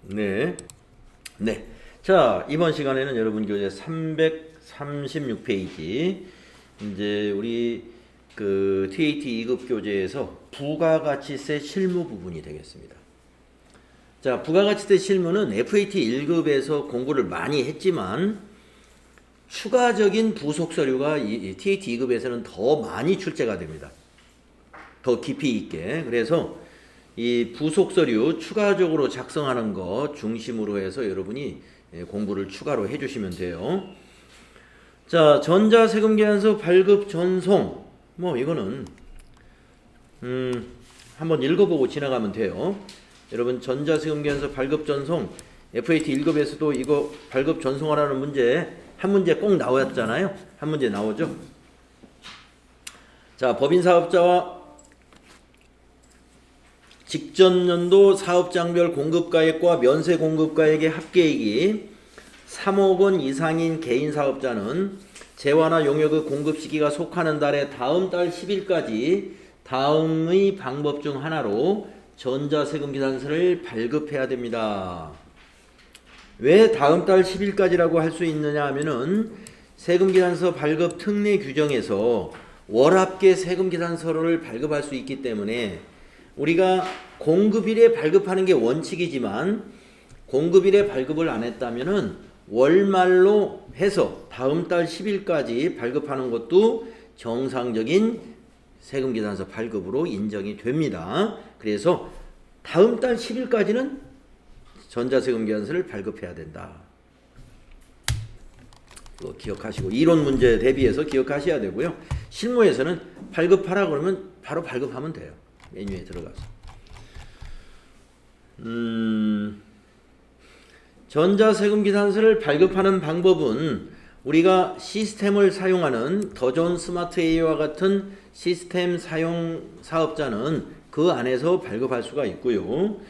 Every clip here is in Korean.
네. 네. 자, 이번 시간에는 여러분 교재 336페이지 이제 우리 그 TAT 2급 교재에서 부가가치세 실무 부분이 되겠습니다. 자, 부가가치세 실무는 FAT 1급에서 공부를 많이 했지만 추가적인 부속 서류가 이 TAT 2급에서는 더 많이 출제가 됩니다. 더 깊이 있게. 그래서 이 부속 서류 추가적으로 작성하는 거 중심으로 해서 여러분이 공부를 추가로 해주시면 돼요. 자, 전자세금계산서 발급 전송. 뭐 이거는 한번 읽어보고 지나가면 돼요. 여러분 전자세금계산서 발급 전송 FAT 1급에서도 이거 발급 전송하라는 문제 한 문제 꼭 나왔잖아요. 한 문제 나오죠. 자, 법인사업자와 직전 연도 사업장별 공급가액과 면세 공급가액의 합계액이 3억 원 이상인 개인 사업자는 재화나 용역의 공급 시기가 속하는 달에 다음 달 10일까지 다음의 방법 중 하나로 전자세금계산서를 발급해야 됩니다. 왜 다음 달 10일까지라고 할 수 있느냐 하면은 세금계산서 발급 특례 규정에서 월합계 세금계산서를 발급할 수 있기 때문에 우리가 공급일에 발급하는 게 원칙이지만 공급일에 발급을 안 했다면은 월말로 해서 다음 달 10일까지 발급하는 것도 정상적인 세금계산서 발급으로 인정이 됩니다. 그래서 다음 달 10일까지는 전자세금계산서를 발급해야 된다. 이거 기억하시고 이론 문제 대비해서 기억하셔야 되고요. 실무에서는 발급하라 그러면 바로 발급하면 돼요. 메뉴에 들어가서. 전자세금계산서를 발급하는 방법은 우리가 시스템을 사용하는 더존 스마트 A와 같은 시스템 사용 사업자는 그 안에서 발급할 수가 있고요.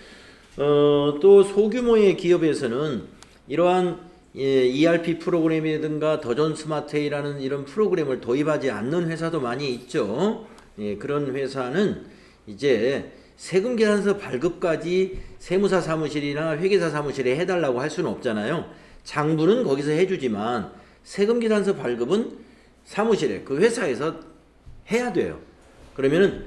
또 소규모의 기업에서는 이러한 ERP 프로그램이든가 더존 스마트 A라는 이런 프로그램을 도입하지 않는 회사도 많이 있죠. 그런 회사는 이제 세금계산서 발급까지 세무사 사무실이나 회계사 사무실에 해달라고 할 수는 없잖아요. 장부는 거기서 해주지만 세금계산서 발급은 사무실에 그 회사에서 해야 돼요. 그러면은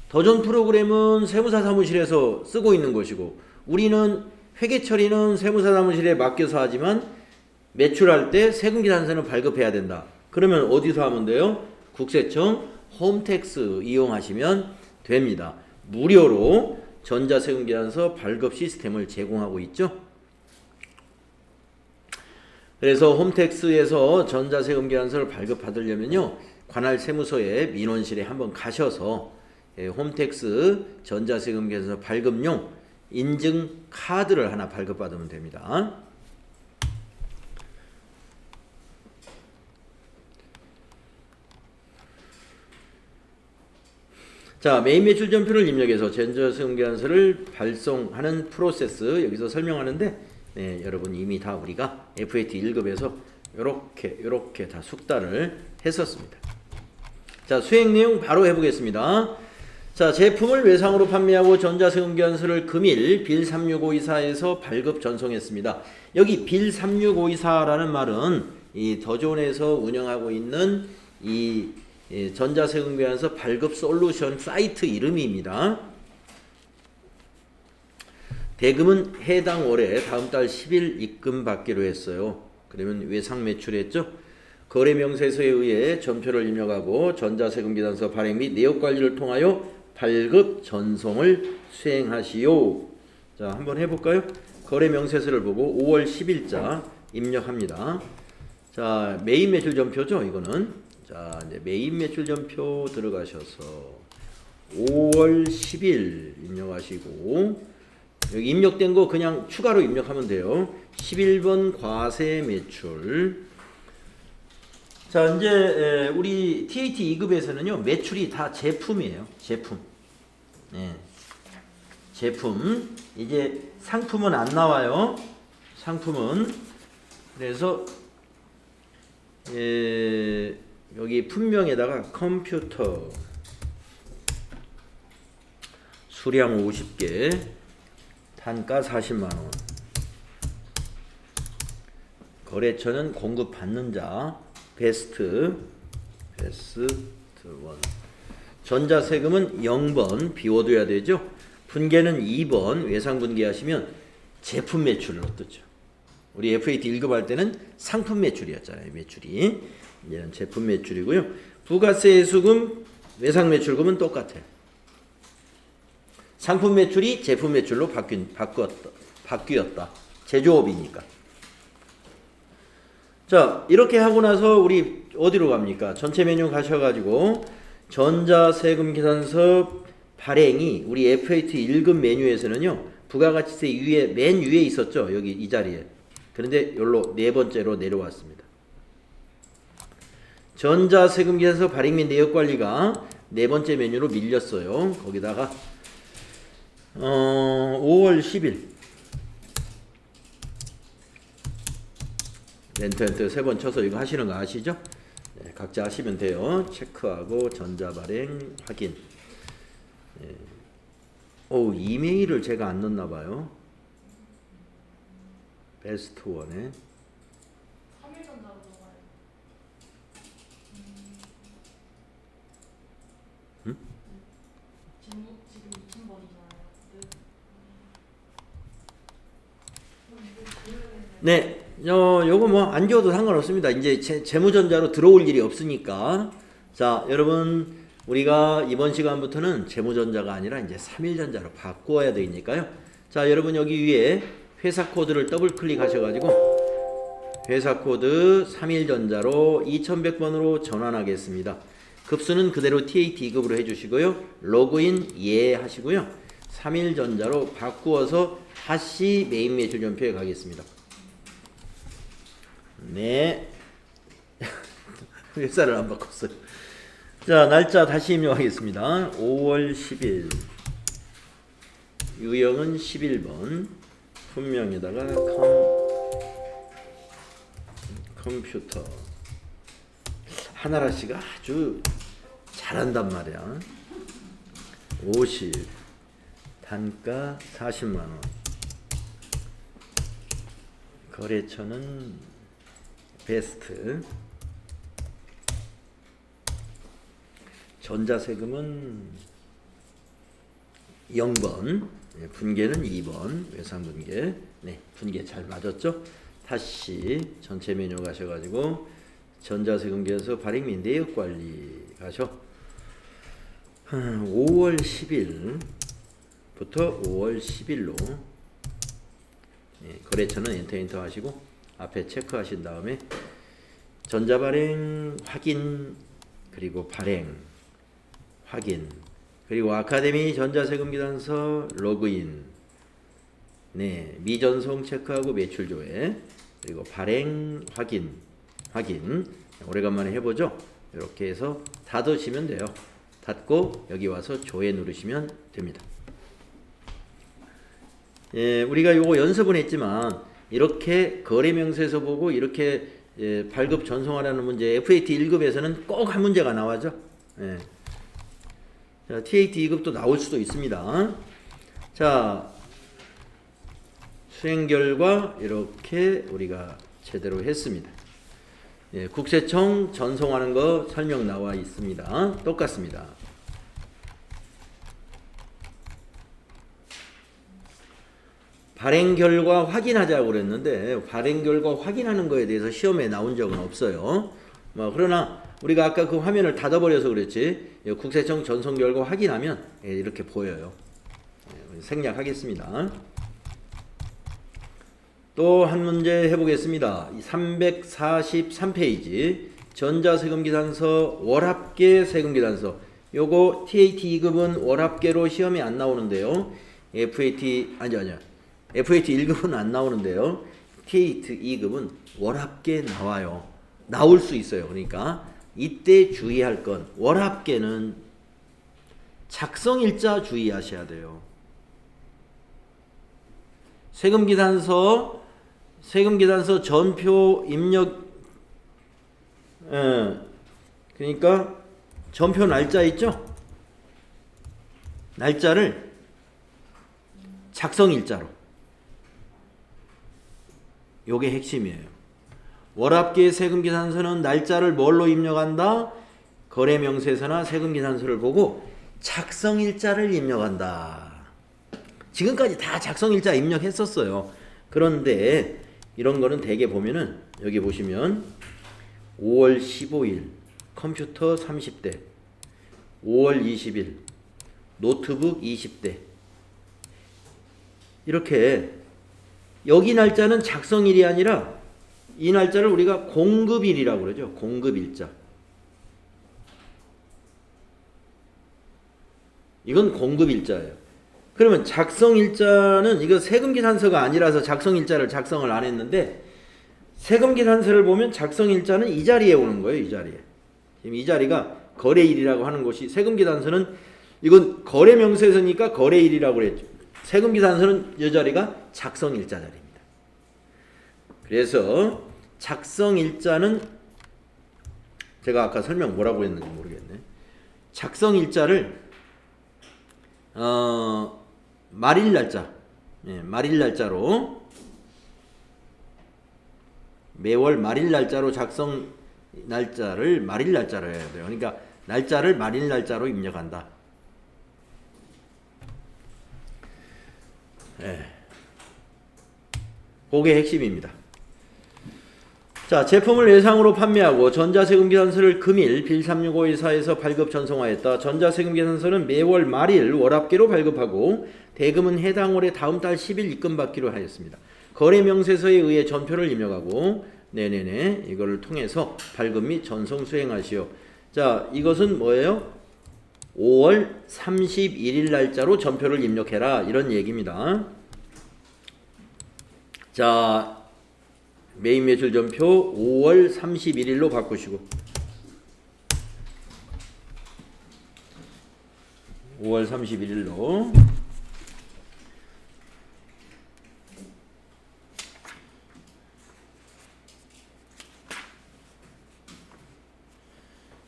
더존 프로그램은 세무사 사무실에서 쓰고 있는 것이고 우리는 회계 처리는 세무사 사무실에 맡겨서 하지만 매출할 때 세금계산서는 발급해야 된다. 그러면 어디서 하면 돼요? 국세청 홈택스 이용하시면 됩니다. 무료로 전자세금계산서 발급 시스템을 제공하고 있죠. 그래서 홈택스에서 전자세금계산서를 발급받으려면요 관할 세무서에 민원실에 한번 가셔서 홈택스 전자세금계산서 발급용 인증 카드를 하나 발급받으면 됩니다. 자, 메인 매출 전표를 입력해서 전자세금계산서를 발송하는 프로세스 여기서 설명하는데 여러분 이미 다 우리가 FAT 1급에서 요렇게 다 숙달을 했었습니다. 자, 수행 내용 바로 해보겠습니다. 자, 제품을 외상으로 판매하고 전자세금계산서를 금일 빌 36524에서 발급 전송했습니다. 여기 빌 36524라는 말은 이 더존에서 운영하고 있는 이 전자세금계산서 발급 솔루션 사이트 이름입니다. 대금은 해당 월에 다음 달 10일 입금받기로 했어요. 그러면 외상 매출했죠. 거래명세서에 의해 전표를 입력하고 전자세금계산서 발행 및 내역관리를 통하여 발급 전송을 수행하시오. 자, 한번 해볼까요? 거래명세서를 보고 5월 10일자 입력합니다. 자, 메인 매출 전표죠. 이거는. 자, 이제 메인 매출 전표 들어가셔서 5월 10일 입력하시고 여기 입력된 거 그냥 추가로 입력하면 돼요. 11번 과세 매출. 자, 이제 우리 TAT 2급에서는요 매출이 다 제품이에요. 제품. 제품. 이제 상품은 안 나와요. 상품은. 그래서 여기 품명에다가 단가 40만 원. 거래처는 공급받는 자 베스트 1. 전자세금은 0번 비워둬야 되죠. 분계는 2번 외상분계하시면 제품 매출을 얻었죠. 우리 FAT 1급 할 때는 상품 매출이었잖아요. 매출이. 이제는 제품 매출이고요. 부가세 수금 외상 매출금은 똑같아요. 상품 매출이 제품 매출로 바뀌었다. 제조업이니까. 자, 이렇게 하고 나서 우리 어디로 갑니까? 전체 메뉴 가셔가지고 전자세금 계산서 발행이 우리 FAT 1급 메뉴에서는요. 부가가치세 위에 맨 위에 있었죠. 여기 이 자리에. 그런데 여기로 네 번째로 내려왔습니다. 전자세금 계산서 발행 및 내역관리가 네 번째 메뉴로 밀렸어요. 거기다가 5월 10일 엔터 세 번 쳐서 이거 하시는 거 아시죠? 네, 각자 하시면 돼요. 체크하고 전자발행 확인. 네. 이메일을 제가 안 넣었나 봐요. 베스트 원에 3일 전자로 들어가요. 응? 지금 2000번이잖아요. 네. 요거 뭐 안 지워도 상관없습니다. 이제 재무전자로 들어올 일이 없으니까. 자, 여러분 우리가 이번 시간부터는 재무전자가 아니라 이제 3일전자로 바꾸어야 되니까요. 자, 여러분 여기 위에 회사 코드를 더블 클릭하셔가지고 회사 코드 3일전자로 2100번으로 전환하겠습니다. 급수는 그대로 TAT 2급으로 해주시고요. 로그인 예 하시고요. 3일전자로 바꾸어서 다시 메인 매출 전표에 가겠습니다. 네. 회사를 안 바꿨어요. 자, 날짜 다시 입력하겠습니다. 5월 10일. 유형은 11번. 분명에다가 컴퓨터. 하나라 씨가 아주 잘한단 말이야. 50. 단가 40만 원. 거래처는 베스트. 전자세금은 0번, 분계는 2번, 외상분계. 네, 분계 잘 맞았죠? 다시 전체 메뉴 가셔가지고 전자세금 계산서 발행 및 내역관리 가셔. 5월 10일부터 5월 10일로 거래처는 엔터 하시고 앞에 체크하신 다음에 전자발행 확인 그리고 발행 확인 그리고 아카데미 전자세금 계산서 로그인 네 미전송 체크하고 매출 조회 그리고 발행 확인 오래간만에 해보죠. 이렇게 해서 닫으시면 돼요. 닫고 여기 와서 조회 누르시면 됩니다. 예, 우리가 요거 연습은 했지만 이렇게 거래명세서 보고 이렇게 발급 전송하라는 문제 FAT 1급에서는 꼭 한 문제가 나와죠. 예. 자, TAT 2급도 나올 수도 있습니다. 자, 수행 결과 이렇게 우리가 제대로 했습니다. 예, 국세청 전송하는 거 설명 나와 있습니다. 똑같습니다. 발행 결과 확인하자고 그랬는데 발행 결과 확인하는 거에 대해서 시험에 나온 적은 없어요. 그러나 우리가 아까 그 화면을 닫아버려서 그랬지 국세청 전송 결과 확인하면 이렇게 보여요. 생략하겠습니다. 또 한 문제 해보겠습니다. 343페이지 전자세금 계산서 월합계 세금 계산서 요거 TAT 2급은 월합계로 시험에 안 나오는데요. FAT 1급은 안 나오는데요. TAT 2급은 월합계 나와요. 나올 수 있어요. 그러니까 이때 주의할 건 월합계는 작성일자 주의하셔야 돼요. 세금계산서 전표 입력 그러니까 전표 날짜 있죠? 날짜를 작성일자로 요게 핵심이에요. 월합계 세금계산서는 날짜를 뭘로 입력한다? 거래명세서나 세금계산서를 보고 작성일자를 입력한다. 지금까지 다 작성일자 입력했었어요. 그런데 이런 거는 대개 보면은 여기 보시면 5월 15일 컴퓨터 30대, 5월 20일 노트북 20대, 이렇게 여기 날짜는 작성일이 아니라 이 날짜를 우리가 공급일이라고 그러죠. 공급일자. 이건 공급일자예요. 그러면 작성일자는 이거 세금계산서가 아니라서 작성일자를 작성을 안 했는데, 세금계산서를 보면 작성일자는 이 자리에 오는 거예요. 이 자리에. 지금 이 자리가 거래일이라고 하는 것이, 세금계산서는 이건 거래명세서니까 거래일이라고 그랬죠. 세금계산서는 이 자리가 작성일자 자리입니다. 그래서 작성일자는 제가 아까 설명 뭐라고 했는지 모르겠네. 작성일자를 말일 날짜, 말일 날짜로, 매월 말일 날짜로 작성 날짜를 말일 날짜로 해야 돼요. 그러니까 날짜를 말일 날짜로 입력한다. 그게 핵심입니다. 자, 제품을 외상으로 판매하고 전자세금계산서를 금일 빌 36514에서 발급 전송하였다. 전자세금계산서는 매월 말일 월합계로 발급하고 대금은 해당 월의 다음 달 10일 입금받기로 하였습니다. 거래명세서에 의해 전표를 입력하고 이거를 통해서 발급 및 전송 수행하시오. 자, 이것은 뭐예요? 5월 31일 날짜로 전표를 입력해라, 이런 얘기입니다. 자, 메인 매출 전표 5월 31일로 바꾸시고 5월 31일로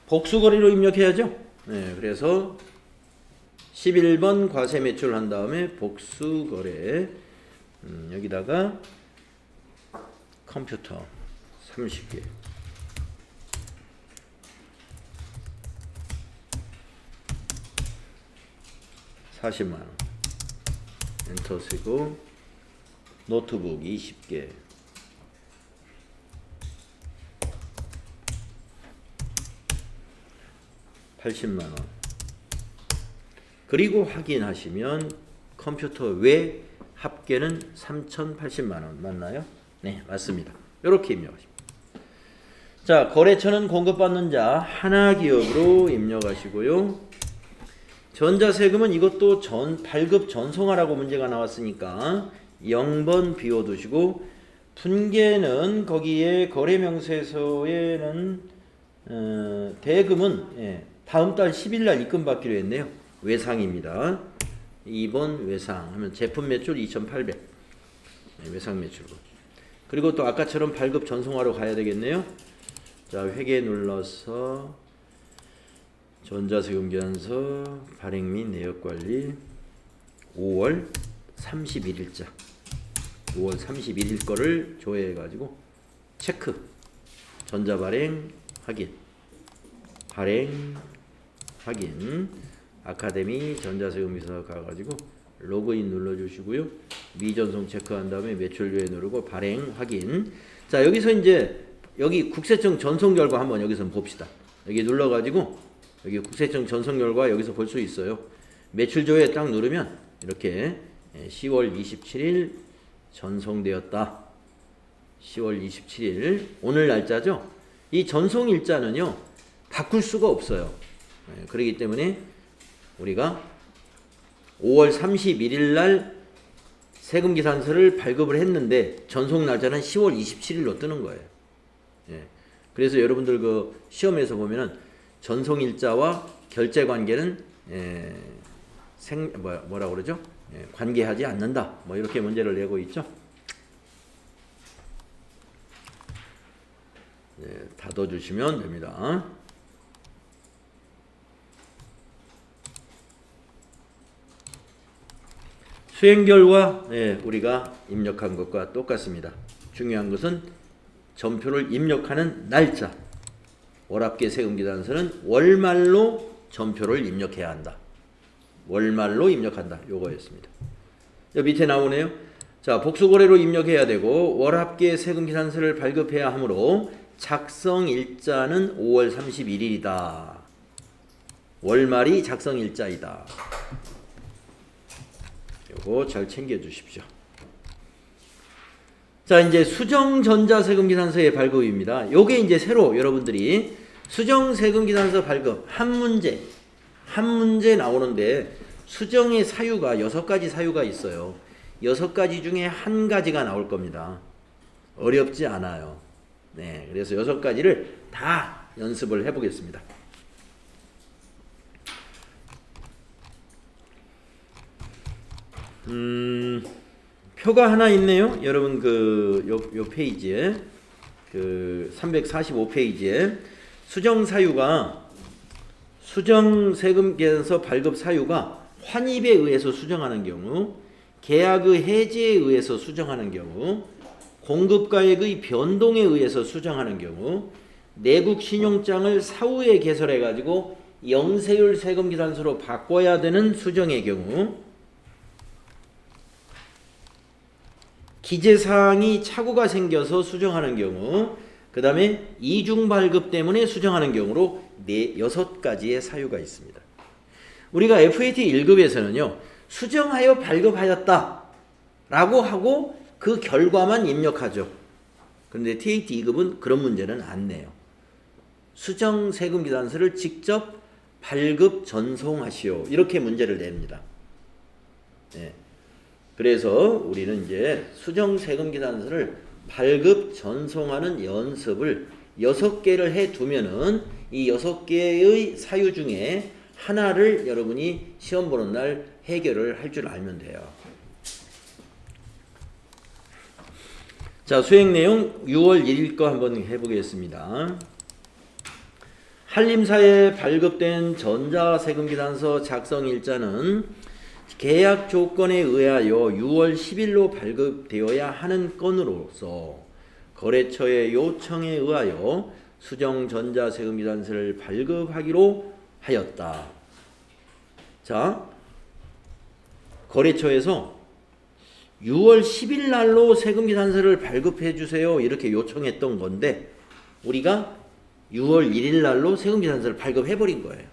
복수거래로 입력해야죠. 그래서 11번 과세 매출 한 다음에 복수거래, 여기다가 컴퓨터 30개, $400,000 엔터 쓰고, 노트북 20개, $800,000. 그리고 확인하시면 컴퓨터 외 합계는 $3,080,000 맞나요? 네, 맞습니다. 이렇게 입력하십니다. 자, 거래처는 공급받는 자 하나기업으로 입력하시고요. 전자세금은 이것도 발급 전송하라고 문제가 나왔으니까 0번 비워두시고, 분계는 거기에 거래명세서에는 대금은 다음 달 10일 날 입금받기로 했네요. 외상입니다. 2번 외상 하면 제품 매출 2,800, 외상 매출로. 그리고 또 아까처럼 발급 전송하러 가야 되겠네요. 자, 회계 눌러서 전자세금계산서 발행 및 내역관리 5월 31일자 5월 31일 거를 조회해가지고 체크, 전자발행 확인, 발행 확인, 아카데미 전자세금에서 가가지고 로그인 눌러주시고요. 미전송 체크한 다음에 매출조회 누르고 발행 확인. 자, 여기서 이제 여기 국세청 전송 결과 한번 여기서 봅시다. 여기 눌러가지고 여기 국세청 전송 결과 여기서 볼 수 있어요. 매출조회 딱 누르면 이렇게 10월 27일 전송되었다. 10월 27일 오늘 날짜죠. 이 전송 일자는요 바꿀 수가 없어요. 그렇기 때문에 우리가 5월 31일 날 세금계산서를 발급을 했는데 전송 날짜는 10월 27일로 뜨는 거예요. 그래서 여러분들 그 시험에서 보면은 전송일자와 결제관계는 뭐라고 그러죠? 관계하지 않는다. 뭐 이렇게 문제를 내고 있죠. 닫아주시면 됩니다. 수행 결과 우리가 입력한 것과 똑같습니다. 중요한 것은 전표를 입력하는 날짜. 월합계 세금기단서는 월말로 전표를 입력해야 한다. 월말로 입력한다. 요거였습니다. 여기 밑에 나오네요. 자, 복수거래로 입력해야 되고 월합계 세금기산서를 발급해야 하므로 작성일자는 5월 31일이다. 월말이 작성일자이다. 요거 잘 챙겨주십시오. 자, 이제 수정전자세금기산서의 발급입니다. 요게 이제 새로 여러분들이 수정세금기산서 발급 한 문제 나오는데 수정의 사유가 6가지 사유가 있어요. 6가지 중에 한 가지가 나올 겁니다. 어렵지 않아요. 네, 그래서 6가지를 다 연습을 해보겠습니다. 표가 하나 있네요. 여러분 요 페이지에 345페이지에 수정 사유가 수정 세금계산서 발급 사유가 환입에 의해서 수정하는 경우, 계약의 해지에 의해서 수정하는 경우, 공급가액의 변동에 의해서 수정하는 경우, 내국 신용장을 사후에 개설해 가지고 영세율 세금계산서로 바꿔야 되는 수정의 경우, 기재사항이 착오가 생겨서 수정하는 경우, 그 다음에 이중발급 때문에 수정하는 경우로 6가지의 사유가 있습니다. 우리가 FAT 1급에서는요, 수정하여 발급하였다 라고 하고 그 결과만 입력하죠. 그런데 TAT 2급은 그런 문제는 안 내요. 수정 세금기산서를 직접 발급 전송하시오. 이렇게 문제를 냅니다. 네. 그래서 우리는 이제 수정 세금기산서를 발급 전송하는 연습을 6개를 해 두면은 이 6개의 사유 중에 하나를 여러분이 시험 보는 날 해결을 할 줄 알면 돼요. 자, 수행 내용 6월 1일 거 한번 해보겠습니다. 한림사에 발급된 전자세금기산서 작성일자는 계약 조건에 의하여 6월 10일로 발급되어야 하는 건으로서 거래처의 요청에 의하여 수정 전자세금기산서를 발급하기로 하였다. 자, 거래처에서 6월 10일 날로 세금기산서를 발급해 주세요. 이렇게 요청했던 건데 우리가 6월 1일 날로 세금기산서를 발급해 버린 거예요.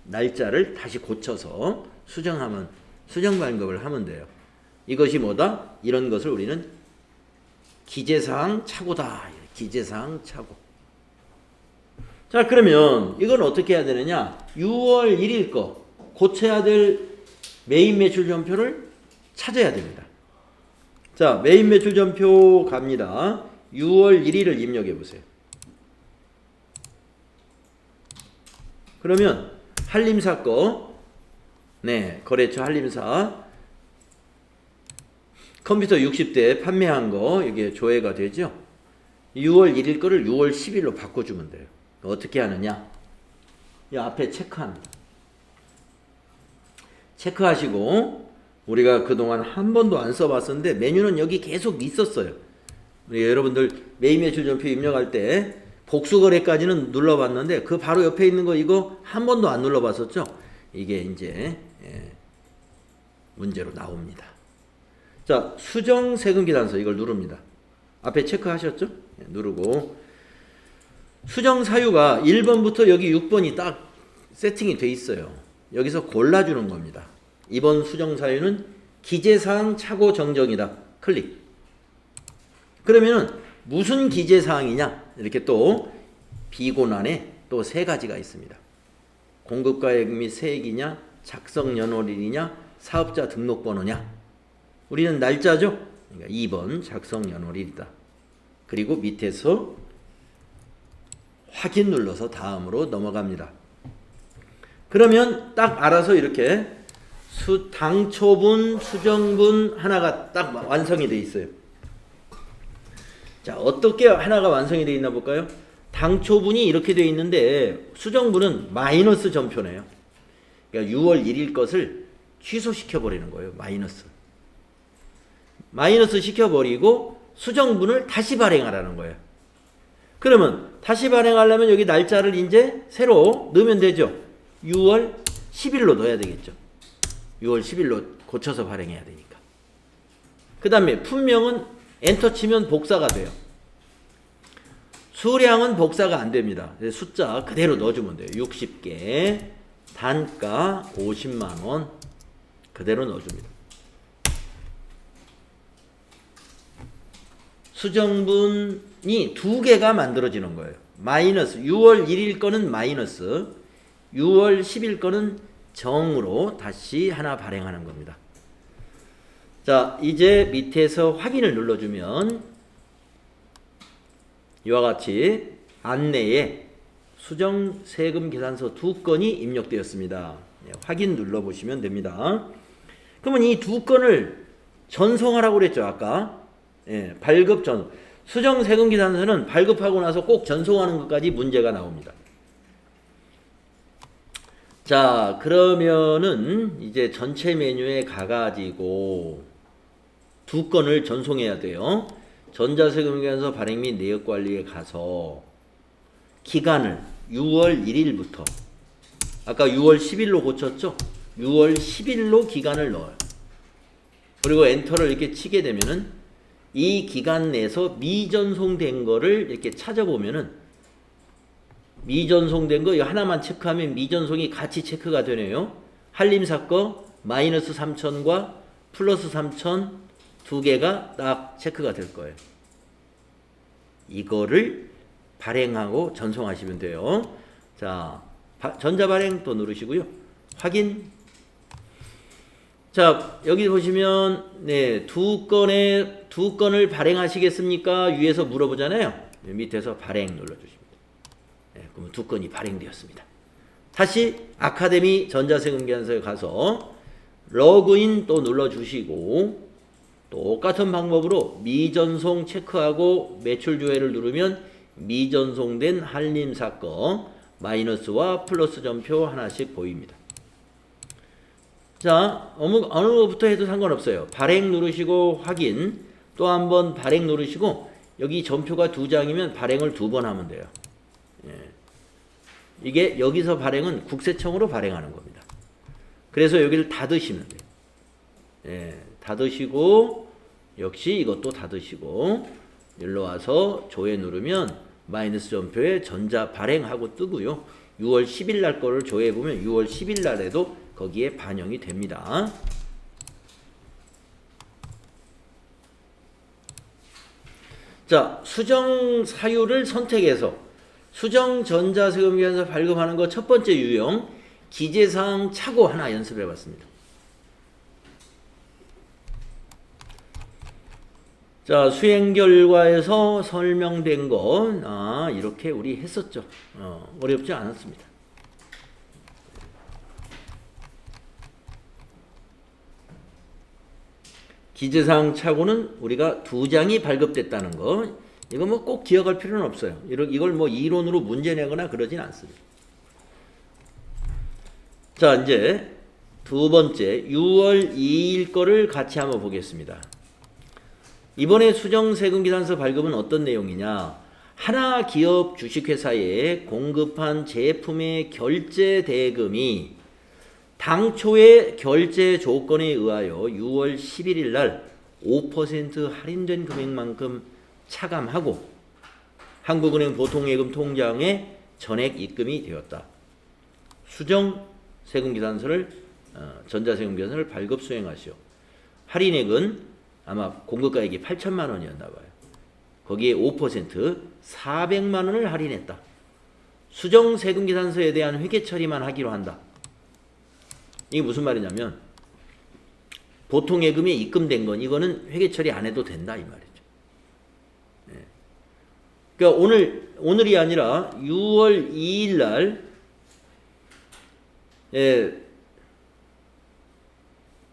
날짜를 다시 고쳐서 수정 발급을 하면 돼요. 이것이 뭐다? 이런 것을 우리는 기재사항 착오다. 기재사항 착오. 자, 그러면 이건 어떻게 해야 되느냐? 6월 1일 거 고쳐야 될 메인 매출 전표를 찾아야 됩니다. 자, 메인 매출 전표 갑니다. 6월 1일을 입력해 보세요. 그러면 한림사 거, 네, 거래처 한림사 컴퓨터 60대 판매한 거 이게 조회가 되죠. 6월 1일 거를 6월 10일로 바꿔주면 돼요. 어떻게 하느냐? 이 앞에 체크합니다. 체크하시고 우리가 그동안 한 번도 안 써봤었는데 메뉴는 여기 계속 있었어요. 우리 여러분들 메인 매출 전표 입력할 때 복수거래까지는 눌러봤는데 그 바로 옆에 있는 거 이거 한 번도 안 눌러봤었죠. 이게 이제 문제로 나옵니다. 자, 수정 세금기산서 이걸 누릅니다. 앞에 체크하셨죠? 누르고 수정 사유가 1번부터 여기 6번이 딱 세팅이 돼 있어요. 여기서 골라주는 겁니다. 이번 수정 사유는 기재사항 착오 정정이다. 클릭. 그러면은 무슨 기재사항이냐? 이렇게 또 비고난에 또 3가지가 있습니다. 공급가액 및 세액이냐, 작성연월일이냐, 사업자 등록번호냐. 우리는 날짜죠. 그러니까 2번 작성연월일이다. 그리고 밑에서 확인 눌러서 다음으로 넘어갑니다. 그러면 딱 알아서 이렇게 당초분, 수정분 하나가 딱 완성이 되어 있어요. 자, 어떻게 하나가 완성이 되어 있나 볼까요? 당초분이 이렇게 되어 있는데 수정분은 마이너스 전표네요. 그러니까 6월 1일 것을 취소시켜 버리는 거예요. 마이너스 시켜 버리고 수정분을 다시 발행하라는 거예요. 그러면 다시 발행하려면 여기 날짜를 이제 새로 넣으면 되죠. 6월 10일로 넣어야 되겠죠. 6월 10일로 고쳐서 발행해야 되니까. 그 다음에 품명은 엔터 치면 복사가 돼요. 수량은 복사가 안 됩니다. 숫자 그대로 넣어주면 돼요. 60개, 단가 50만 원 그대로 넣어줍니다. 수정분이 두 개가 만들어지는 거예요. 마이너스 6월 1일 거는 마이너스 6월 10일 거는 정으로 다시 하나 발행하는 겁니다. 자, 이제 밑에서 확인을 눌러주면 이와 같이 안내에 수정 세금 계산서 2건이 입력되었습니다. 확인 눌러보시면 됩니다. 그러면 이 2건을 전송하라고 그랬죠, 아까. 발급 전 수정 세금 계산서는 발급하고 나서 꼭 전송하는 것까지 문제가 나옵니다. 자, 그러면은 이제 전체 메뉴에 가가지고 2건을 전송해야 돼요. 전자세금 계산서 발행 및 내역 관리에 가서 기간을 6월 1일부터 아까 6월 10일로 고쳤죠? 6월 10일로 기간을 넣어요. 그리고 엔터를 이렇게 치게 되면은 이 기간 내에서 미전송된 거를 이렇게 찾아보면은 미전송된 거 이거 하나만 체크하면 미전송이 같이 체크가 되네요. 한림사 거 마이너스 3,000과 플러스 3,000 두 개가 딱 체크가 될 거예요. 이거를 발행하고 전송하시면 돼요. 자, 전자발행 또 누르시고요. 확인. 자, 여기 보시면 네, 두 건을 발행하시겠습니까? 위에서 물어보잖아요. 네, 밑에서 발행 눌러주십니다. 네, 그러면 2건이 발행되었습니다. 다시 아카데미 전자세금 계산서에 가서 로그인 또 눌러주시고 똑같은 방법으로 미전송 체크하고 매출 조회를 누르면 미전송된 한림사 거 마이너스와 플러스 점표 하나씩 보입니다. 자, 어느 거부터 해도 상관없어요. 발행 누르시고 확인, 또 한번 발행 누르시고 여기 점표가 2장이면 발행을 2번 하면 돼요. 예. 이게 여기서 발행은 국세청으로 발행하는 겁니다. 그래서 여기를 닫으시면 돼요. 예, 닫으시고 역시 이것도 닫으시고 일로 와서 조회 누르면 마이너스 점표에 전자 발행하고 뜨고요. 6월 10일 날 거를 조회해 보면 6월 10일 날에도 거기에 반영이 됩니다. 자, 수정 사유를 선택해서 수정 전자세금 계산서 발급하는 거 첫 번째 유형 기재사항 착오 하나 연습해 봤습니다. 자, 수행 결과에서 설명된 거 이렇게 우리 했었죠. 어렵지 않았습니다. 기재사항 착오는 우리가 2장이 발급됐다는 거 이거 뭐 꼭 기억할 필요는 없어요. 이걸 뭐 이론으로 문제 내거나 그러진 않습니다. 자, 이제 두 번째 6월 2일 거를 같이 한번 보겠습니다. 이번에 수정세금 계산서 발급은 어떤 내용이냐? 하나 기업 주식회사에 공급한 제품의 결제 대금이 당초의 결제 조건에 의하여 6월 11일 날 5% 할인된 금액만큼 차감하고 한국은행 보통예금 통장에 전액 입금이 되었다. 수정 세금 계산서를 전자세금 계산서를 발급 수행하시오. 할인액은 아마 공급가액이 8천만 원이었나 봐요. 거기에 5% 400만 원을 할인했다. 수정 세금 계산서에 대한 회계 처리만 하기로 한다. 이게 무슨 말이냐면 보통 예금이 입금된 건 이거는 회계 처리 안 해도 된다 이 말이죠. 네. 그러니까 오늘이 아니라 6월 2일 날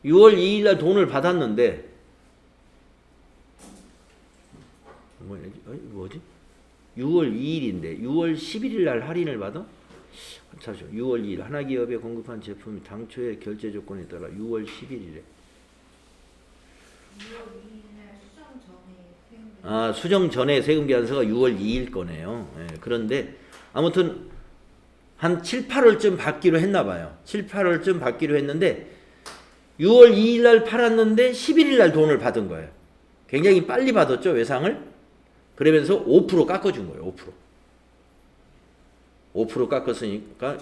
6월 2일 날 돈을 받았는데 뭐지? 6월 2일인데 6월 11일 날 할인을 받아? 잠시만. 6월 2일 하나기업에 공급한 제품이 당초의 결제 조건에 따라 6월 11일에 6월 2일에 수정 전에 수정 전에 세금계산서가 6월 2일 거네요. 예, 그런데 아무튼 한 7, 8월쯤 받기로 했나 봐요. 7, 8월쯤 받기로 했는데 6월 2일 날 팔았는데 11일 날 돈을 받은 거예요. 굉장히 빨리 받았죠, 외상을. 그러면서 5% 깎아준 거예요. 5% 깎았으니까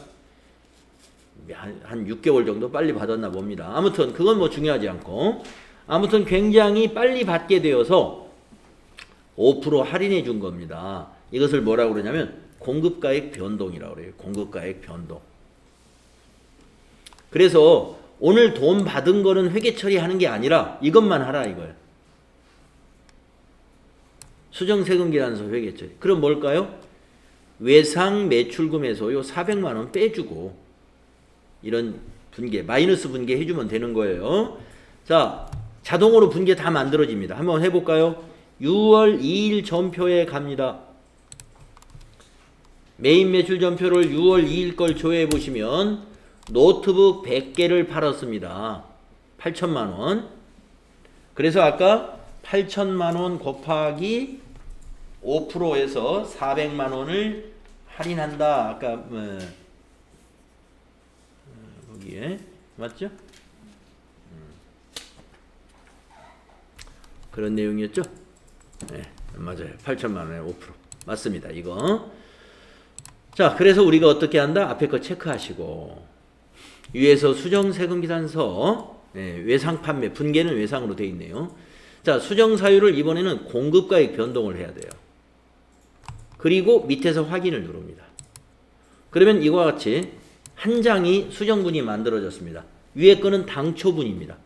한 6개월 정도 빨리 받았나 봅니다. 아무튼 그건 뭐 중요하지 않고, 아무튼 굉장히 빨리 받게 되어서 5% 할인해 준 겁니다. 이것을 뭐라고 그러냐면 공급가액 변동이라고 그래요. 공급가액 변동. 그래서 오늘 돈 받은 거는 회계 처리하는 게 아니라 이것만 하라 이거예요. 수정세금계산서 회계 처리. 그럼 뭘까요? 외상 매출금에서 요 400만 원 빼주고 이런 분계, 마이너스 분계 해주면 되는 거예요. 자, 자동으로 분계 다 만들어집니다. 한번 해볼까요? 6월 2일 전표에 갑니다. 메인 매출 전표를 6월 2일 걸 조회해 보시면 노트북 100개를 팔았습니다. 8천만 원. 그래서 아까 8천만 원 곱하기 5%에서 400만 원을 할인한다. 아까 거기에 맞죠? 그런 내용이었죠? 네, 맞아요. 8천만 원에 5%. 맞습니다. 이거. 자, 그래서 우리가 어떻게 한다? 앞에 거 체크하시고 위에서 수정세금계산서 외상 판매 분계는 외상으로 되어 있네요. 자, 수정 사유를 이번에는 공급가액 변동을 해야 돼요. 그리고 밑에서 확인을 누릅니다. 그러면 이와 같이 한 장이 수정분이 만들어졌습니다. 위에 거는 당초분입니다.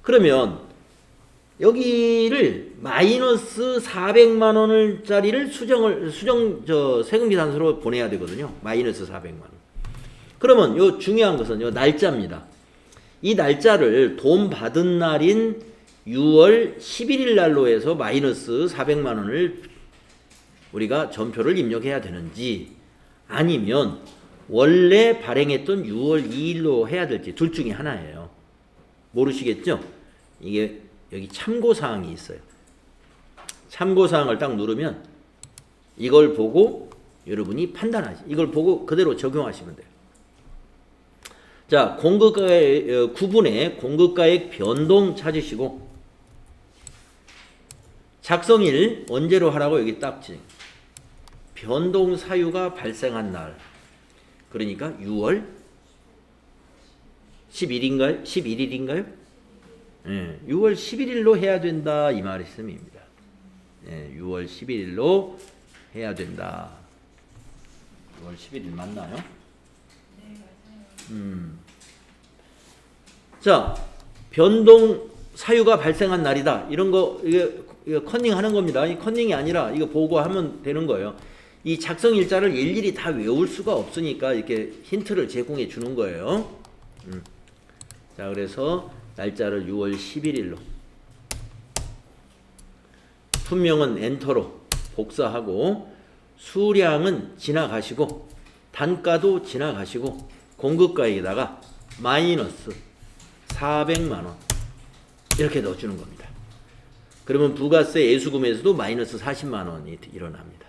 그러면 여기를 마이너스 400만 원짜리를 세금계산서로 보내야 되거든요. 마이너스 400만 원. 그러면 요 중요한 것은 요 날짜입니다. 이 날짜를 돈 받은 날인 6월 11일 날로 해서 마이너스 400만 원을 우리가 전표를 입력해야 되는지 아니면 원래 발행했던 6월 2일로 해야 될지 둘 중에 하나예요. 모르시겠죠? 이게 여기 참고사항이 있어요. 참고사항을 딱 누르면 이걸 보고 여러분이 판단하시. 이걸 보고 그대로 적용하시면 돼요. 자, 공급가액 구분에 공급가액 변동 찾으시고 작성일 언제로 하라고 여기 딱지. 변동 사유가 발생한 날. 그러니까 6월 11일인가요? 11일인가요? 예, 6월 11일로 해야 된다 이 말씀입니다. 예, 6월 11일로 해야 된다. 6월 11일 맞나요? 자, 변동 사유가 발생한 날이다. 이런 거 이거 컨닝하는 겁니다. 이 컨닝이 아니라 이거 보고하면 되는 거예요. 이 작성 일자를 일일이 다 외울 수가 없으니까 이렇게 힌트를 제공해 주는 거예요. 자, 그래서 날짜를 6월 11일로 품명은 엔터로 복사하고 수량은 지나가시고 단가도 지나가시고 공급가액에다가 마이너스 400만 원 이렇게 넣어주는 겁니다. 그러면 부가세 예수금에서도 마이너스 40만 원이 일어납니다.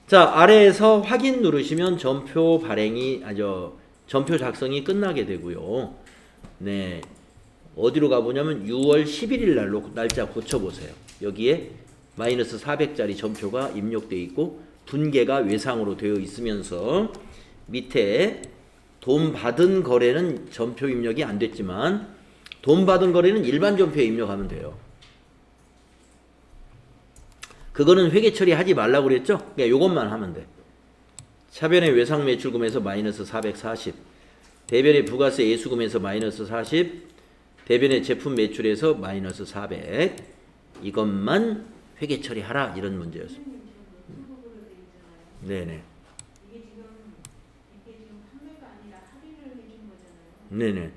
자, 아래에서 확인 누르시면 전표 발행이 전표 작성이 끝나게 되고요. 네, 어디로 가보냐면 6월 11일 날로 날짜 고쳐보세요. 여기에 마이너스 400짜리 전표가 입력되어 있고 분계가 외상으로 되어 있으면서 밑에 돈 받은 거래는 전표 입력이 안 됐지만 돈 받은 거래는 일반 전표에 입력하면 돼요. 그거는 회계 처리하지 말라고 그랬죠? 그러니까 이것만 하면 돼. 차변의 외상 매출금에서 마이너스 440, 대변의 부가세 예수금에서 마이너스 40, 대변의 제품 매출에서 마이너스 400 이것만 회계 처리하라 이런 문제였습니다. 네네. 이게 지금 판매가 아니라 할인을 해준 거잖아요. 네네.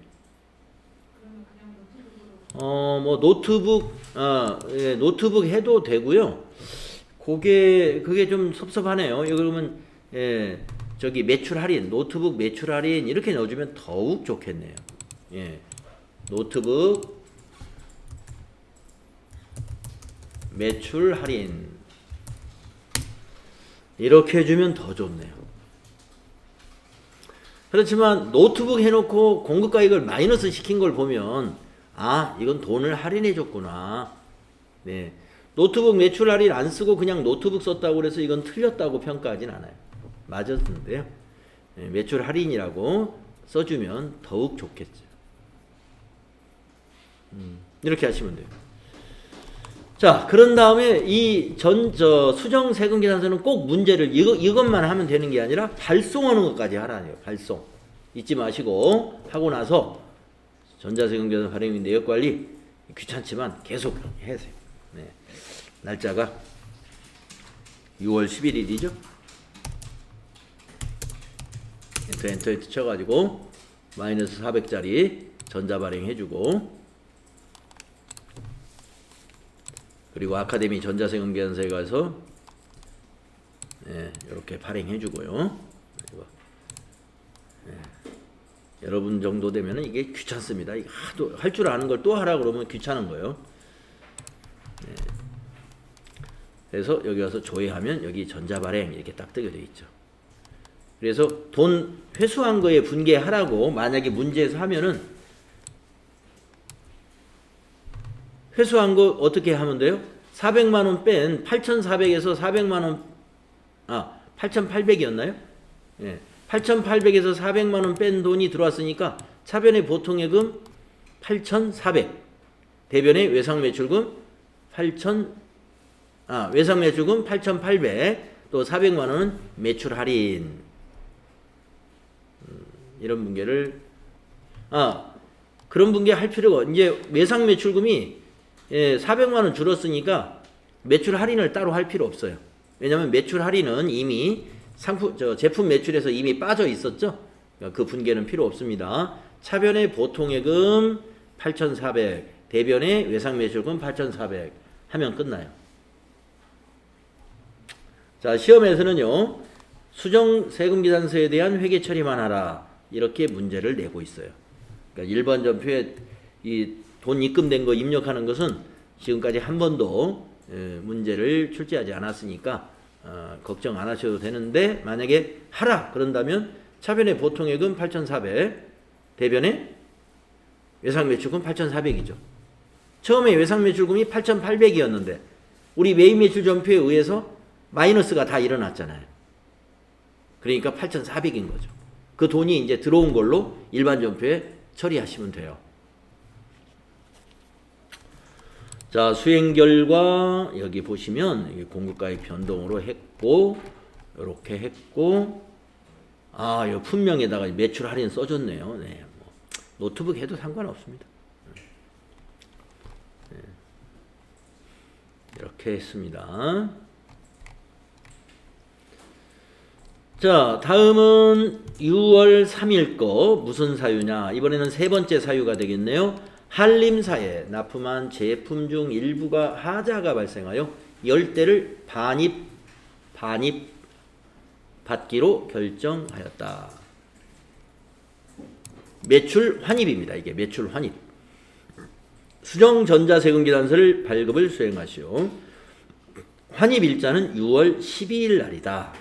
그러면 그냥 노트북으로. 뭐 노트북, 예, 노트북 해도 되고요. 그게 좀 섭섭하네요. 그러면 예, 저기 매출 할인, 노트북 매출 할인 이렇게 넣어주면 더욱 좋겠네요. 예, 노트북 매출 할인. 이렇게 해주면 더 좋네요. 그렇지만 노트북 해놓고 공급가액을 마이너스 시킨 걸 보면 아, 이건 돈을 할인해 줬구나. 네. 노트북 매출 할인 안 쓰고 그냥 노트북 썼다고 그래서 이건 틀렸다고 평가하진 않아요. 맞았는데요. 네, 매출 할인이라고 써주면 더욱 좋겠죠. 이렇게 하시면 돼요. 자, 그런 다음에 이 수정 세금 계산서는 꼭 문제를 이것만 하면 되는 게 아니라 발송하는 것까지 하라네요. 발송. 잊지 마시고 하고 나서 전자세금 계산 발행 및 내역 관리 귀찮지만 계속 해세요. 네. 날짜가 6월 11일이죠. 엔터 쳐가지고 마이너스 400짜리 전자 발행 해주고, 그리고 아카데미 전자세금 계산서에 가서 이렇게 발행해주고요. 여러분 정도 되면 이게 귀찮습니다. 하도 할 줄 아는 걸 또 하라 그러면 귀찮은 거예요. 그래서 여기 와서 조회하면 여기 전자발행 이렇게 딱 뜨게 돼 있죠. 그래서 돈 회수한 거에 분개하라고 만약에 문제에서 하면은 회수한 거 어떻게 하면 돼요? 400만 원 뺀 8,400에서 400만 원, 8,800이었나요? 예. 8,800에서 400만 원 뺀 돈이 들어왔으니까 차변의 보통예금 8,400, 대변의 외상매출금 외상매출금 8,800, 또 400만 원은 매출 할인. 이런 분개를 그런 분개 할 필요가, 이제 외상매출금이 400만 원 줄었으니까 매출 할인을 따로 할 필요 없어요. 왜냐하면 매출 할인은 이미 제품 매출에서 이미 빠져 있었죠. 그러니까 그 분개는 필요 없습니다. 차변의 보통예금 8,400, 대변의 외상매출금 8,400 하면 끝나요. 자, 시험에서는요, 수정 세금계산서에 대한 회계 처리만 하라, 이렇게 문제를 내고 있어요. 그러니까 일반 전표에 이 돈 입금된 거 입력하는 것은 지금까지 한 번도 문제를 출제하지 않았으니까 걱정 안 하셔도 되는데, 만약에 하라 그런다면 차변의 보통예금 8,400, 대변의 외상매출금 8,400이죠. 처음에 외상매출금이 8,800이었는데 우리 메인매출 전표에 의해서 마이너스가 다 일어났잖아요. 그러니까 8,400인 거죠. 그 돈이 이제 들어온 걸로 일반 전표에 처리하시면 돼요. 자, 수행 결과 여기 보시면 공급가액 변동으로 했고, 이렇게 했고, 이 품명에다가 매출 할인 써줬네요. 네, 노트북 해도 상관없습니다. 이렇게 했습니다. 자, 다음은 6월 3일 거 무슨 사유냐? 이번에는 세 번째 사유가 되겠네요. 한림사에 납품한 제품 중 일부가 하자가 발생하여 열대를 반입 받기로 결정하였다. 매출 환입입니다. 이게 매출 환입. 수정 전자세금계산서를 발급을 수행하시오. 환입 일자는 6월 12일 날이다.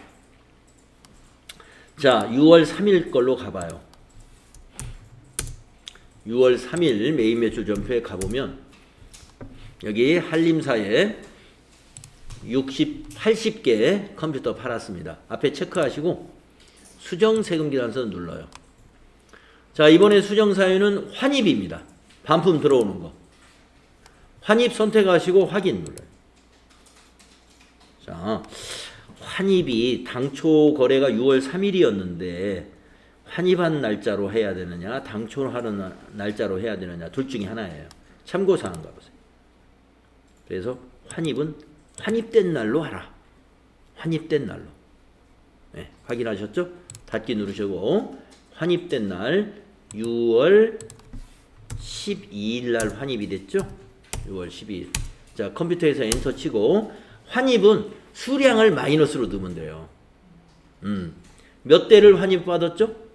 자, 6월 3일 걸로 가봐요. 6월 3일 메인 매출 전표에 가보면 여기 한림사에 80개 컴퓨터 팔았습니다. 앞에 체크하시고 수정 세금계산서 눌러요. 자, 이번에 수정 사유는 환입입니다. 반품 들어오는 거. 환입 선택하시고 확인 눌러요. 자, 환입이 당초 거래가 6월 3일이었는데 환입한 날짜로 해야 되느냐, 당초 하는 날짜로 해야 되느냐, 둘 중에 하나예요. 참고사항 가보세요. 그래서 환입은 환입된 날로 하라. 환입된 날로. 네, 확인하셨죠? 닫기 누르시고 환입된 날 6월 12일 날 환입이 됐죠? 6월 12일. 자, 컴퓨터에서 엔터 치고 환입은 수량을 마이너스로 넣으면 돼요. 몇 대를 환입받았죠?